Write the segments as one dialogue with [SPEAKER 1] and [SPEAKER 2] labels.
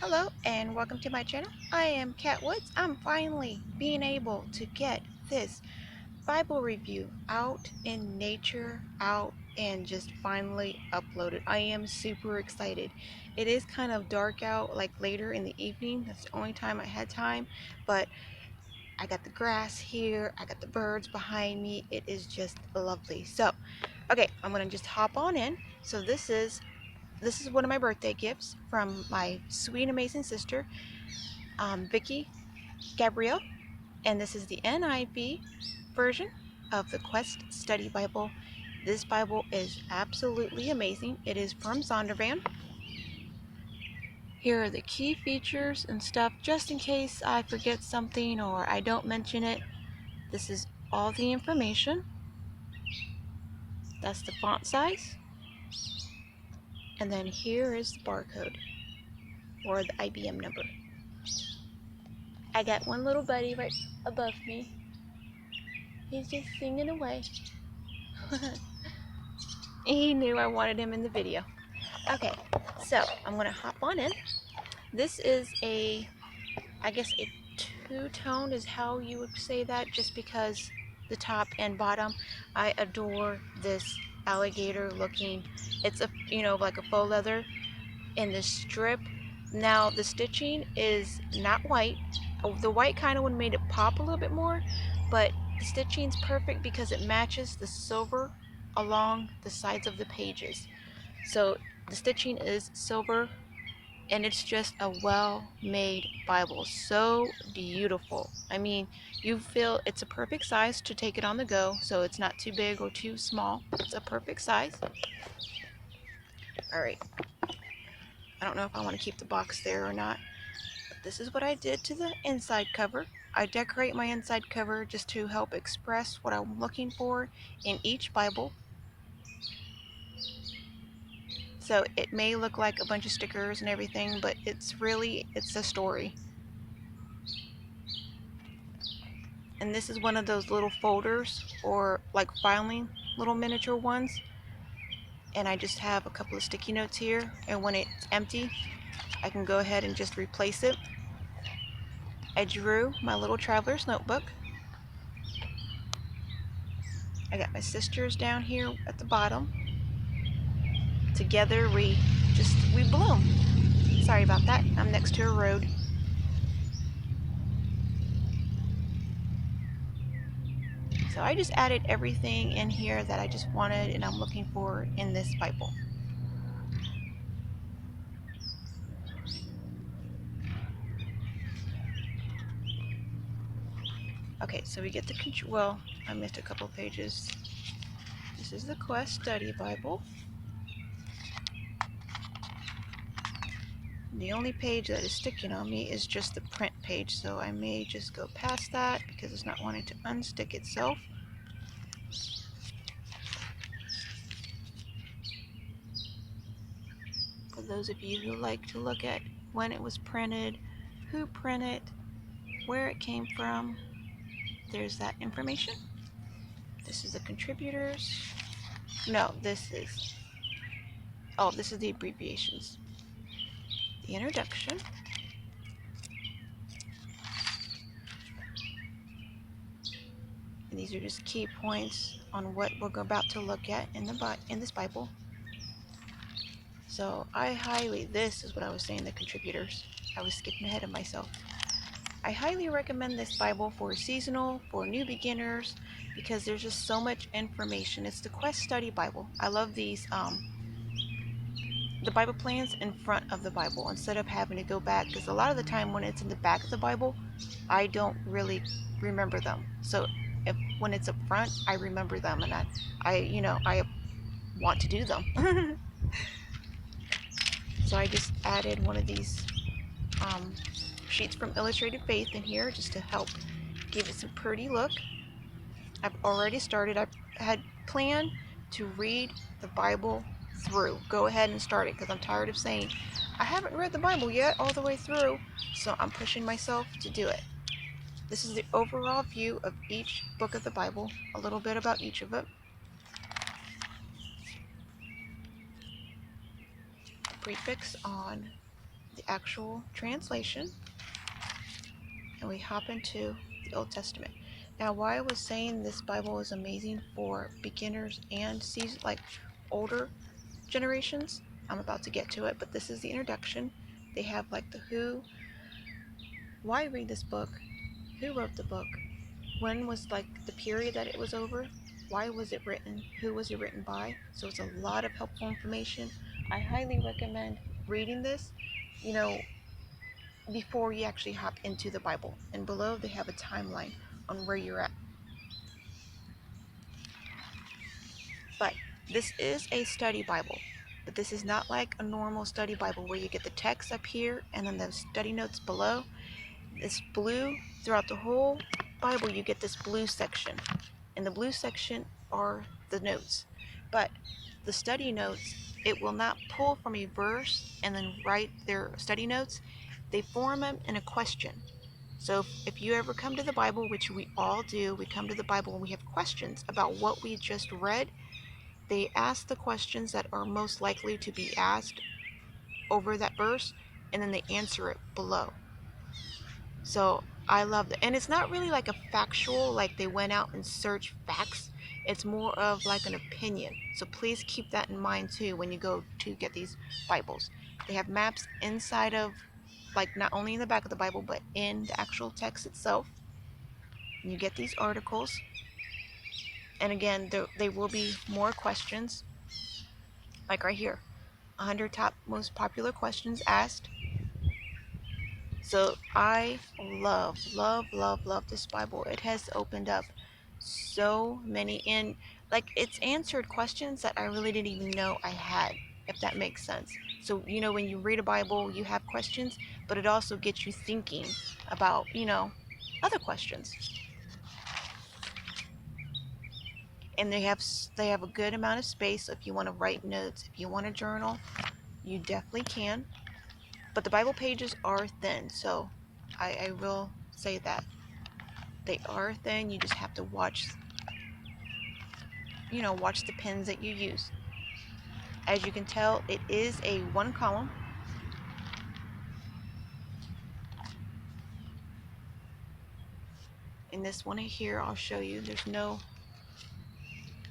[SPEAKER 1] Hello and welcome to my channel. I am Kat Woods. I'm finally being able to get this Bible review out in nature, out and just finally uploaded. I am super excited. It is kind of dark out, like later in the evening. That's the only time I had time, but I got the grass here, I got the birds behind me. It is just lovely. So, okay, I'm gonna just hop on in. So this is one of my birthday gifts from my sweet amazing sister, Vicky Gabrielle, and this is the NIV version of the Quest Study Bible. This Bible is absolutely amazing. It is from Zondervan. Here are the key features and stuff, just in case I forget something or I don't mention it. This is all the information. That's the font size. And then here is the barcode or the IBM number. I got one little buddy right above me. He's just singing away. He knew I wanted him in the video. Okay, so I'm gonna hop on in. This is I guess a two-tone is how you would say that, just because the top and bottom. I adore this alligator looking. It's like a faux leather in the strip. Now the stitching is not white. The white kind of would have made it pop a little bit more, but the stitching's perfect because it matches the silver along the sides of the pages. So the stitching is silver, and it's just a well-made Bible. So beautiful. I mean, you feel it's a perfect size to take it on the go, so it's not too big or too small. It's a perfect size. All right. I don't know if I want to keep the box there or not. But this is what I did to the inside cover. I decorate my inside cover just to help express what I'm looking for in each Bible. So it may look like a bunch of stickers and everything, but it's a story. And this is one of those little folders or like filing little miniature ones. And I just have a couple of sticky notes here, and when it's empty, I can go ahead and just replace it. I drew my little traveler's notebook. I got my sisters down here at the bottom. Together we bloom. Sorry about that. I'm next to a road. So I just added everything in here that I just wanted and I'm looking for in this Bible. Okay, so we get well, I missed a couple pages. This is the Quest Study Bible. The only page that is sticking on me is just the print page, so I may just go past that because it's not wanting to unstick itself. For those of you who like to look at when it was printed, who printed, where it came from, there's that information. This is the contributors. No, this is the abbreviations. The introduction. And these are just key points on what we're about to look at in this Bible. So this is what I was saying, the contributors. I was skipping ahead of myself. I highly recommend this Bible for seasonal, for new beginners, because there's just so much information. It's the Quest Study Bible. I love these, the Bible plans in front of the Bible instead of having to go back, because a lot of the time when it's in the back of the Bible, I don't really remember them. So when it's up front, I remember them, and I want to do them. So I just added one of these sheets from Illustrated Faith in here just to help give it some pretty look. I've already started. I had planned to read the Bible through. Go ahead and start it because I'm tired of saying I haven't read the Bible yet all the way through, so I'm pushing myself to do it. This is the overall view of each book of the Bible, a little bit about each of it. Prefix on the actual translation, and we hop into the Old Testament. Now, why I was saying this Bible is amazing for beginners and like older generations, I'm about to get to it, but this is the introduction. They have like the who, why read this book, who wrote the book, when was like the period that it was over, why was it written, who was it written by. So it's a lot of helpful information. I highly recommend reading this, you know, before you actually hop into the Bible. And below they have a timeline on where you're at. But this is a study Bible. But this is not like a normal study Bible where you get the text up here and then the study notes below. It's blue throughout the whole Bible. You get this blue section. In the blue section are the notes. But the study notes, it will not pull from a verse and then write their study notes. They form them in a question. So if you ever come to the Bible, which we all do, we come to the Bible and we have questions about what we just read, they ask the questions that are most likely to be asked over that verse, and then they answer it below. So I love that. And it's not really like a factual, like they went out and searched facts. It's more of like an opinion. So please keep that in mind too when you go to get these Bibles. They have maps inside of, like, not only in the back of the Bible, but in the actual text itself. You get these articles. And again, there will be more questions, like right here. 100 top most popular questions asked. So I love this Bible. It has opened up so many, and like it's answered questions that I really didn't even know I had, if that makes sense. So, you know, when you read a Bible, you have questions, but it also gets you thinking about, you know, other questions. And they have a good amount of space. So if you want to write notes, if you want to journal, you definitely can. But the Bible pages are thin, so I will say that they are thin. You just have to watch, watch the pens that you use. As you can tell, it is a one column. In this one here, I'll show you.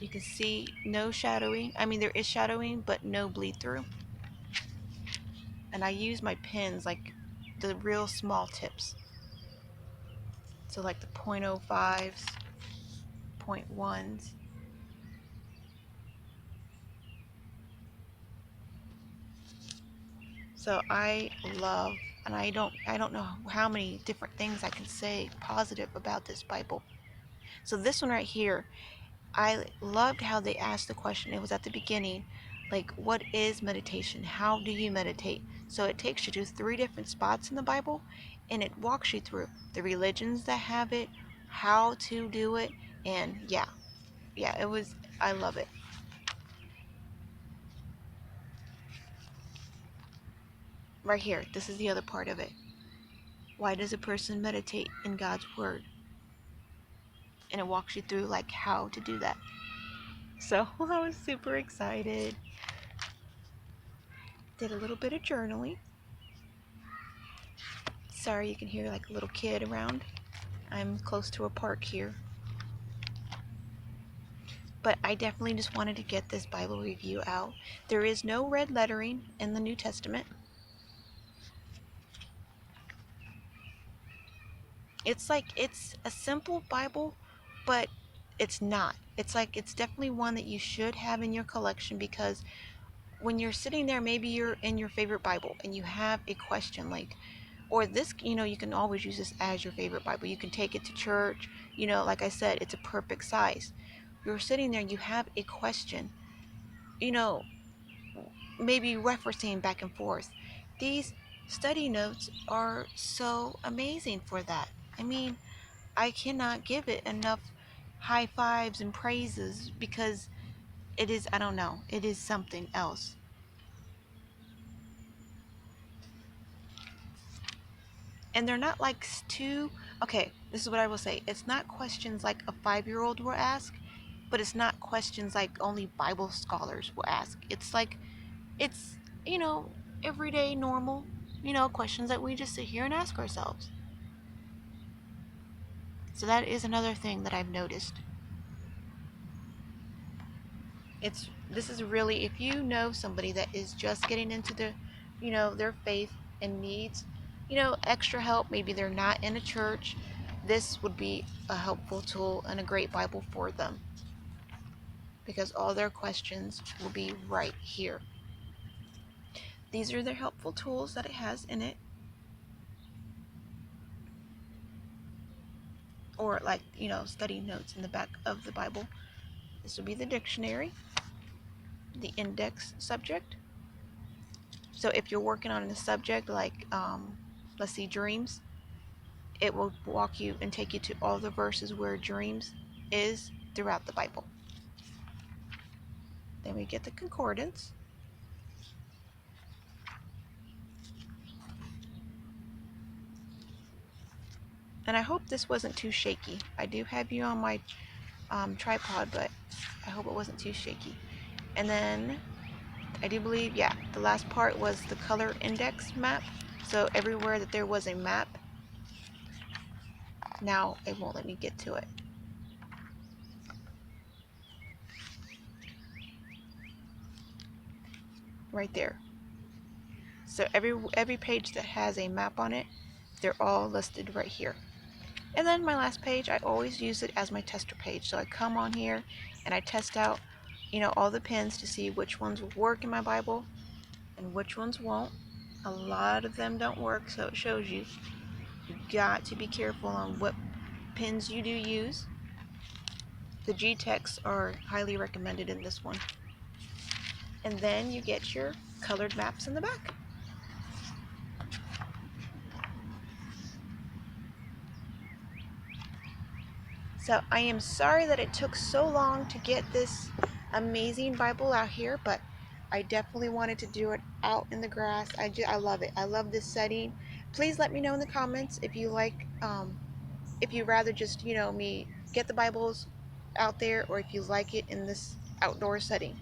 [SPEAKER 1] You can see no shadowing. I mean, there is shadowing, but no bleed through. And I use my pens like the real small tips. So like the 0.05s, 0.1s. So I love, and I don't know how many different things I can say positive about this Bible. So this one right here, I loved how they asked the question. It was at the beginning, like, what is meditation? How do you meditate? So it takes you to 3 different spots in the Bible, and it walks you through the religions that have it, how to do it, and yeah, I love it. Right here, this is the other part of it. Why does a person meditate in God's Word? And it walks you through like how to do that. So I was super excited. Did a little bit of journaling. Sorry you can hear like a little kid around. I'm close to a park here. But I definitely just wanted to get this Bible review out. There is no red lettering in the New Testament. It's like it's a simple Bible, but it's not. It's like it's definitely one that you should have in your collection, because when you're sitting there, maybe you're in your favorite Bible and you have a question like, or this, you can always use this as your favorite Bible. You can take it to church. Like I said, it's a perfect size. You're sitting there, you have a question, you know, maybe referencing back and forth. These study notes are so amazing for that. I mean, I cannot give it enough high fives and praises, because it is, I don't know, it is something else. And they're not like okay, this is what I will say. It's not questions like a 5-year-old will ask, but it's not questions like only Bible scholars will ask. It's like, it's, everyday normal. questions that we just sit here and ask ourselves. So that is another thing that I've noticed. This is really, if you know somebody that is just getting into their faith and needs, extra help, maybe they're not in a church, this would be a helpful tool and a great Bible for them, because all their questions will be right here. These are the helpful tools that it has in it. Or like, study notes in the back of the Bible. This would be the dictionary, the index subject. So if you're working on a subject like, let's see, dreams, it will walk you and take you to all the verses where dreams is throughout the Bible. Then we get the concordance. And I hope this wasn't too shaky. I do have you on my tripod, but I hope it wasn't too shaky. And then I do believe, yeah, the last part was the color index map. So everywhere that there was a map, now it won't let me get to it. Right there. So every page that has a map on it, they're all listed right here. And then my last page, I always use it as my tester page. So I come on here and I test out, all the pins to see which ones will work in my Bible and which ones won't. A lot of them don't work, so it shows you. You got to be careful on what pins you do use. The G-Tex are highly recommended in this one. And then you get your colored maps in the back. So I am sorry that it took so long to get this amazing Bible out here, but I definitely wanted to do it out in the grass. I love it. I love this setting. Please let me know in the comments if you like, if you rather just, me get the Bibles out there, or if you like it in this outdoor setting.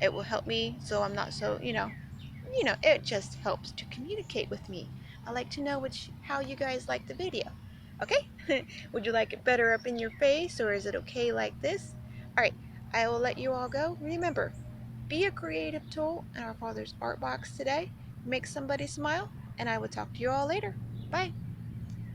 [SPEAKER 1] It will help me so I'm not so, it just helps to communicate with me. I like to know how you guys like the video. Okay? Would you like it better up in your face, or is it okay like this? Alright, I will let you all go. Remember, be a creative tool in our Father's art box today. Make somebody smile, and I will talk to you all later. Bye.